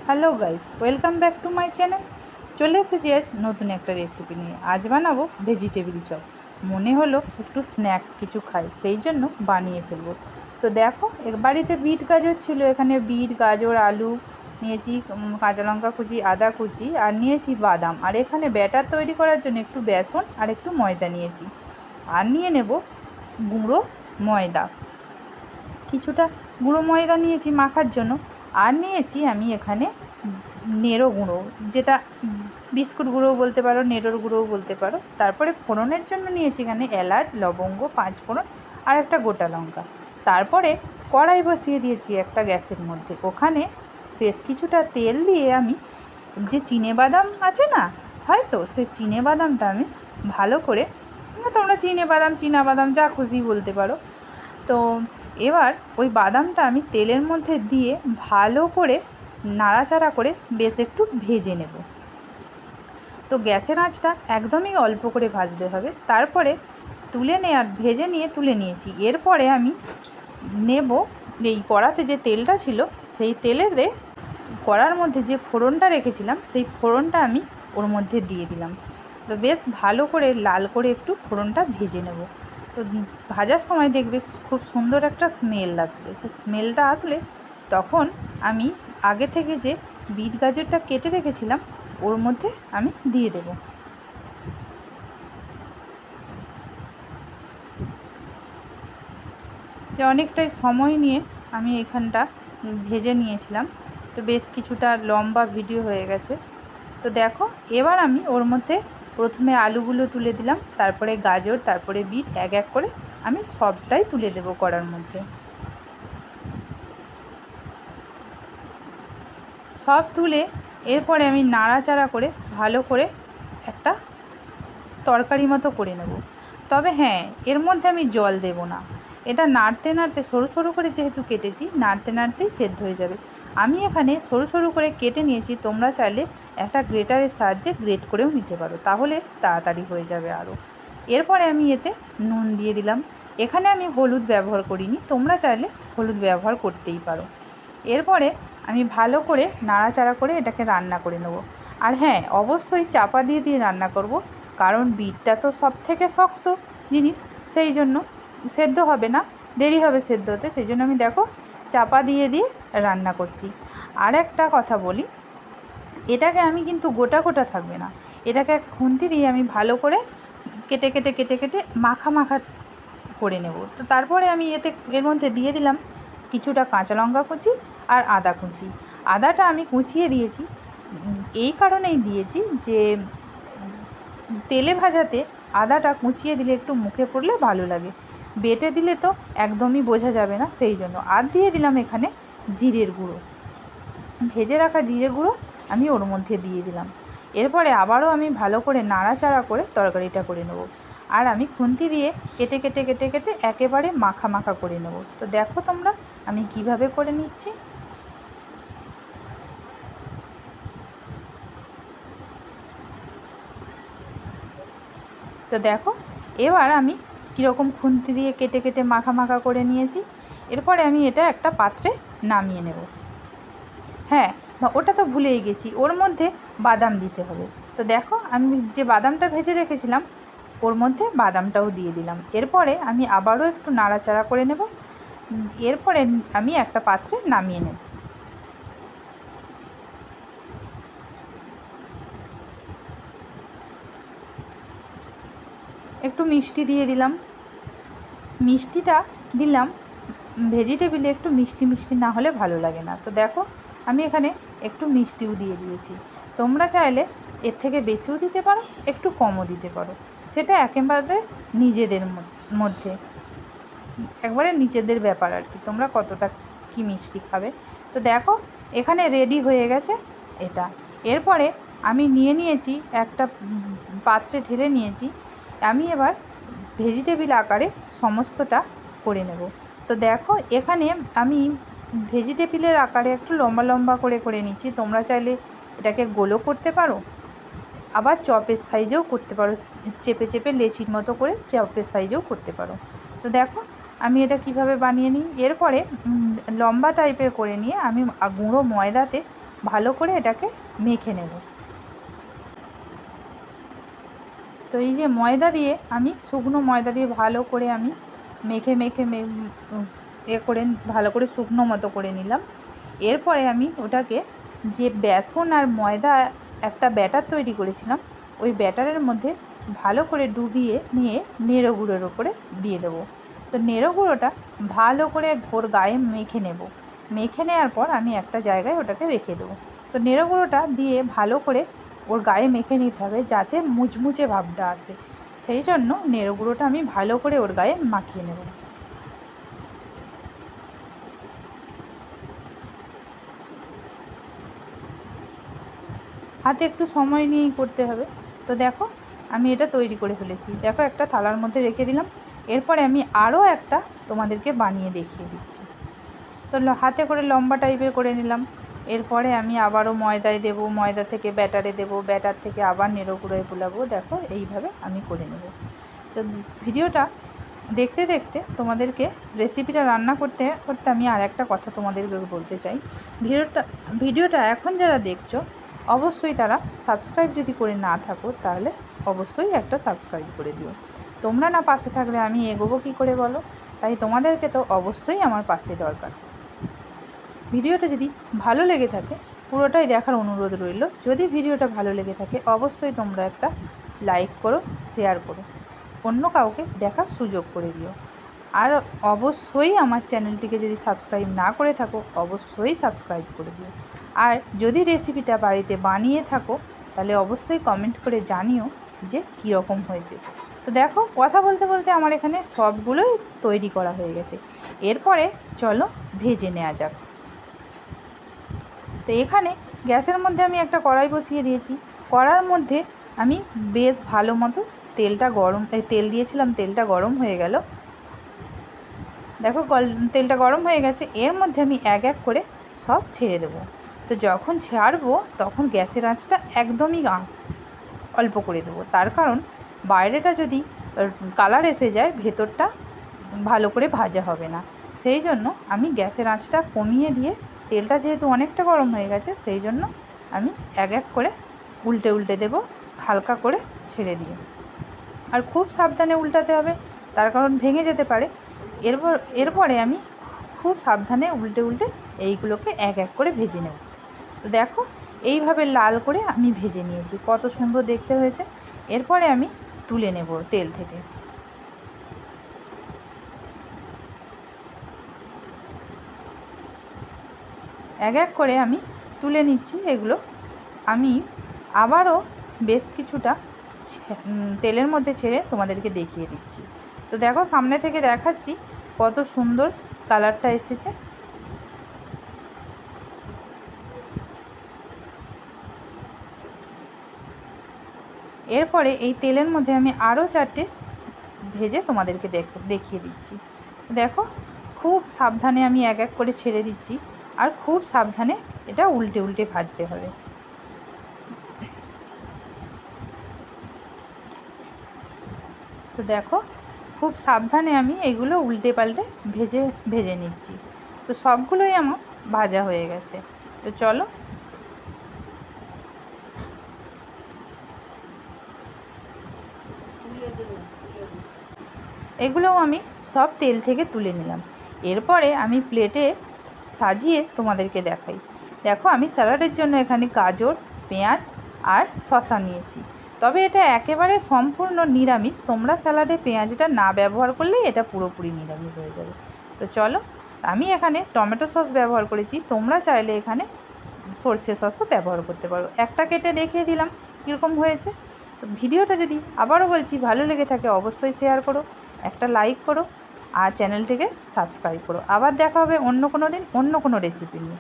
Hello guys, welcome back to my channel. চলে এসেছি আজ নতুন একটা রেসিপি নিয়ে। আজ বানাবো ভেজিটেবিল চপ। মনে হলো একটু স্ন্যাক্স কিছু খাই, সেই জন্য বানিয়ে ফেলবো। তো দেখো, বাড়িতে বিট গাজর ছিল, এখানে বিট গাজর আলু নিয়েছি, কাঁচা লঙ্কা কুচি, আদা কুচি, আর নিয়েছি বাদাম। আর এখানে ব্যাটার তৈরি করার জন্য একটু বেসন আর একটু ময়দা নিয়েছি। আর নিয়ে নেব গুঁড়ো ময়দা, কিছুটা গুঁড়ো ময়দা নিয়েছি মাখার জন্য। আর নিয়েছি আমি এখানে নেড়ো গুঁড়ো, যেটা বিস্কুট গুঁড়োও বলতে পারো, নেড়োর গুঁড়োও বলতে পারো। তারপরে ফোড়নের জন্য নিয়েছি এখানে এলাচ, লবঙ্গ, 5 ফোড়ন আর একটা গোটা লঙ্কা। তারপরে কড়াই বসিয়ে দিয়েছি একটা গ্যাসের মধ্যে। ওখানে বেশ কিছুটা তেল দিয়ে আমি যে চিনেবাদাম আছে না, হয়তো সে চিনেবাদামটা আমি ভালো করে, তোমরা চিনেবাদাম চীনাবাদাম যা খুশি বলতে পারো, তো এবার ওই বাদামটা আমি তেলের মধ্যে দিয়ে ভালো করে নাড়াচাড়া করে বেশ একটু ভেজে নেব। তো গ্যাসের আঁচটা একদমই অল্প করে ভাজতে হবে। তারপরে ভেজে নিয়ে তুলে নিয়েছি। এরপরে আমি নেব এই কড়াতে যে তেলটা ছিল, সেই তেলেতে কড়ার মধ্যে যে ফোড়নটা রেখেছিলাম, সেই ফোড়নটা আমি ওর মধ্যে দিয়ে দিলাম। তো বেশ ভালো করে লাল করে একটু ফোড়নটা ভেজে নেব। তো ভাজার সময় দেখবে খুব সুন্দর একটা স্মেল আসবে। সেই স্মেলটা আসলে তখন আমি আগে থেকে যে বিট গাজরটা কেটে রেখেছিলাম ওর মধ্যে আমি দিয়ে দেব। যে অনেকটাই সময় নিয়ে আমি এখানটা ভেজে নিয়েছিলাম, তো বেশ কিছুটা লম্বা ভিডিও হয়ে গেছে। তো দেখো, এবার আমি ওর মধ্যে প্রথমে আলুগুলো তুলে দিলাম, তারপরে গাজর, তারপরে বিট, এক এক করে আমি সবটাই তুলে দেব কড়ার মধ্যে। সব তুলে এরপরে আমি নাড়াচাড়া করে ভালো করে একটা তরকারি মতো করে নেব। তবে হ্যাঁ, এর মধ্যে আমি জল দেব না। এটা নাড়তে নাড়তে, সরু সরু করে যেহেতু কেটেছি, নাড়তে নাড়তেই সেদ্ধ হয়ে যাবে। আমি এখানে সরু সরু করে কেটে নিয়েছি, তোমরা চাইলে একটা গ্রেটারের সাহায্যে গ্রেট করেও নিতে পারো, তাহলে তাড়াতাড়ি হয়ে যাবে আরও। এরপরে আমি এতে নুন দিয়ে দিলাম। এখানে আমি হলুদ ব্যবহার করিনি, তোমরা চাইলে হলুদ ব্যবহার করতেই পারো। এরপরে আমি ভালো করে নাড়াচাড়া করে এটাকে রান্না করে নেব। আর হ্যাঁ, অবশ্যই চাপা দিয়ে দিয়ে রান্না করব, কারণ বিটটা তো সব থেকে শক্ত জিনিস, সেই জন্য সেদ্ধ হবে না, দেরি হবে সেদ্ধ হতে। সেই জন্য আমি দেখো চাপা দিয়ে দিয়ে রান্না করছি। আর একটা কথা বলি, এটাকে আমি কিন্তু গোটা গোটা থাকবে না, এটাকে খুন্তি দিয়ে আমি ভালো করে কেটে কেটে কেটে কেটে মাখা মাখা করে নেব। তো তারপরে আমি এর মধ্যে দিয়ে দিলাম কিছুটা কাঁচা লঙ্কা কুচি আর আদা কুচি। আদাটা আমি কুচিয়ে দিয়েছি, এই কারণেই দিয়েছি যে তেলে ভাজাতে আদাটা কুচিয়ে দিলে একটু মুখে পড়লে ভালো লাগে, বেটে দিলে তো একদমই বোঝা যাবে না, সেই জন্য। আর দিয়ে দিলাম এখানে জিরের গুঁড়ো, ভেজে রাখা জিরে গুঁড়ো আমি ওর মধ্যে দিয়ে দিলাম। এরপরে আবারও আমি ভালো করে নাড়াচাড়া করে তরকারিটা করে নেব। আর আমি খুন্তি দিয়ে কেটে কেটে কেটে কেটে একেবারে মাখা মাখা করে নেব। তো দেখো তোমরা আমি কিভাবে করে নিচ্ছি। তো দেখো, এবার আমি কীরকম খুন্তি দিয়ে কেটে কেটে মাখা মাখা করে নিয়েছি। এরপরে আমি এটা একটা পাত্রে নামিয়ে নেব। হ্যাঁ, ওটা তো ভুলেই গেছি, ওর মধ্যে বাদাম দিতে হবে। তো দেখো, আমি যে বাদামটা ভেজে রেখেছিলাম ওর মধ্যে বাদামটাও দিয়ে দিলাম। এরপরে আমি আবারও একটু নাড়াচাড়া করে নেব। এরপরে আমি একটা পাত্রে নামিয়ে নেব। একটু মিষ্টি দিয়ে দিলাম। মিষ্টিটা দিলাম, ভেজিটেবিলে একটু মিষ্টি মিষ্টি না হলে ভালো লাগে না। তো দেখো, আমি এখানে একটু মিষ্টিও দিয়ে দিয়েছি। তোমরা চাইলে এর থেকে বেশিও দিতে পারো, একটু কমও দিতে পারো, সেটা একেবারে নিজেদের মধ্যে, একবারে নিজেদের ব্যাপার আর কি, তোমরা কতটা কি মিষ্টি খাবে। তো দেখো, এখানে রেডি হয়ে গেছে এটা। এরপরে আমি নিয়েছি একটা পাত্রে ঢেলে নিয়েছি। আমি এবার ভেজিটেবিল আকারে সমস্তটা করে নেব। তো দেখো, এখানে আমি ভেজিটেবিলের আকারে একটু লম্বা লম্বা করে করে নিচ্ছি। তোমরা চাইলে এটাকে গোলও করতে পারো, আবার চপের সাইজেও করতে পারো, চেপে চেপে লেচির মতো করে চপের সাইজেও করতে পারো। তো দেখো আমি এটা কিভাবে বানিয়ে নিই। এরপরে লম্বা টাইপের করে নিয়ে আমি গুঁড়ো ময়দাতে ভালো করে এটাকে মেখে নেব। তো এই যে ময়দা দিয়ে আমি শুকনো ময়দা দিয়ে ভালো করে আমি মেখে করে ভালো করে শুকনো মতো করে নিলাম। এরপরে আমি ওটাকে যে বেসন আর ময়দা একটা ব্যাটার তৈরি করেছিলাম, ওই ব্যাটারের মধ্যে ভালো করে ডুবিয়ে নিয়ে নেড়ো গুঁড়োর ওপরে দিয়ে দেবো। তো নেড়ো গুঁড়োটা ভালো করে ওর গায়ে মেখে নেব। মেখে নেওয়ার পর আমি একটা জায়গায় ওটাকে রেখে দেবো। তো নেড়ো গুঁড়োটা দিয়ে ভালো করে ওর গায়ে মেখে নিতে হবে যাতে মুচমুচে ভাবটা আসে, সেই জন্য নেড়ো গুঁড়োটা আমি ভালো করে ওর গায়ে মাখিয়ে নেব। হাতে একটু সময় নিয়েই করতে হবে। তো দেখো আমি এটা তৈরি করে ফেলেছি, দেখো একটা থালার মধ্যে রেখে দিলাম। এরপরে আমি আরও একটা তোমাদেরকে বানিয়ে দেখিয়ে দিচ্ছি। তো হাতে করে লম্বা টাইপের করে নিলাম। এরপরে আমি আবারও ময়দায় দেবো, ময়দা থেকে ব্যাটারে দেবো, ব্যাটার থেকে আবার নেড়ো গুঁড়োয় বুলাবো। দেখো এইভাবে আমি করে নেব। তো ভিডিওটা দেখতে দেখতে তোমাদেরকে রেসিপিটা রান্না করতে করতে আমি আর একটা কথা তোমাদেরকে বলতে চাই। ভিডিওটা এখন যারা দেখছো অবশ্যই তারা সাবস্ক্রাইব যদি করে না থাকো তাহলে অবশ্যই একটা সাবস্ক্রাইব করে দিও। তোমরা না পাশে থাকলে আমি এগোবো কী করে বলো? তাই তোমাদেরকে তো অবশ্যই আমার পাশে দরকার। ভিডিওটা যদি ভালো লেগে থাকে পুরোটাই দেখার অনুরোধ রইল। যদি ভিডিওটা ভালো লেগে থাকে অবশ্যই তোমরা একটা লাইক করো, শেয়ার করো, অন্য কাউকে দেখার সুযোগ করে দিও। আর অবশ্যই আমার চ্যানেলটিকে যদি সাবস্ক্রাইব না করে থাকো অবশ্যই সাবস্ক্রাইব করে দিও। আর যদি রেসিপিটা বাড়িতে বানিয়ে থাকো তাহলে অবশ্যই কমেন্ট করে জানিও যে কীরকম হয়েছে। তো দেখো কথা বলতে বলতে আমার এখানে সবগুলোই তৈরি করা হয়ে গেছে। এরপরে চলো ভেজে নেওয়া যাক। তো এখানে গ্যাসের মধ্যে আমি একটা কড়াই বসিয়ে দিয়েছি। কড়ার মধ্যে আমি বেশ ভালো মতো তেল দিয়েছিলাম, তেলটা গরম হয়ে গেল। দেখো তেলটা গরম হয়ে গেছে। এর মধ্যে আমি এক এক করে সব ছেড়ে দেবো। তো যখন ছাড়বো তখন গ্যাসের আঁচটা একদমই অল্প করে দেবো, তার কারণ বাইরেটা যদি কালার এসে যায় ভেতরটা ভালো করে ভাজা হবে না। সেই জন্য আমি গ্যাসের আঁচটা কমিয়ে দিয়ে, তেলটা যেহেতু অনেকটা গরম হয়ে গেছে সেই জন্য আমি এক এক করে উল্টে দেবো, হালকা করে ছেড়ে দিয়ে। আর খুব সাবধানে উল্টাতে হবে, তার কারণ ভেঙে যেতে পারে। এরপরে আমি খুব সাবধানে উল্টে এইগুলোকে এক এক করে ভেজে নেব। তো দেখো এইভাবে লাল করে আমি ভেজে নিয়েছি, কত সুন্দর দেখতে হয়েছে। এরপরে আমি তুলে নেব তেল থেকে। এক এক করে আমি তুলে নিচ্ছি এগুলো। আমি আবারও বেশ কিছুটা তেলের মধ্যে ছেড়ে তোমাদেরকে দেখিয়ে দিচ্ছি। তো দেখো সামনে থেকে দেখাচ্ছি কত সুন্দর কালারটা এসেছে। এরপরে এই তেলের মধ্যে আমি আরও 4টে ভেজে তোমাদেরকে দেখিয়ে দিচ্ছি। দেখো খুব সাবধানে আমি এক এক করে ছেড়ে দিচ্ছি, আর খুব সাবধানে এটা উল্টে ভাজতে হবে। তো দেখো খুব সাবধানে আমি এগুলো উল্টে পাল্টে ভেজে নিচ্ছি। তো সবগুলোই আমার ভাজা হয়ে গেছে। তো চলো এগুলোও আমি সব তেল থেকে তুলে নিলাম। এরপরে আমি প্লেটে সাজিয়ে তোমাদেরকে দেখাই। দেখো আমি স্যালাডের জন্য এখানে গাজর, পেঁয়াজ আর শসা নিয়েছি। তবে এটা একেবারে সম্পূর্ণ নিরামিষ, তোমরা স্যালাডে পেঁয়াজটা না ব্যবহার করলেই এটা পুরোপুরি নিরামিষ হয়ে যাবে। তো চলো আমি এখানে টমেটো সস ব্যবহার করেছি, তোমরা চাইলে এখানে সর্ষে সসও ব্যবহার করতে পারো। একটা কেটে দেখিয়ে দিলাম কীরকম হয়েছে। তো ভিডিওটা যদি আবারও বলছি ভালো লেগে থাকে অবশ্যই শেয়ার করো, একটা লাইক করো আর চ্যানেলটিকে সাবস্ক্রাইব করো। আবার দেখা হবে অন্য কোনো দিন অন্য কোনো রেসিপি নিয়ে।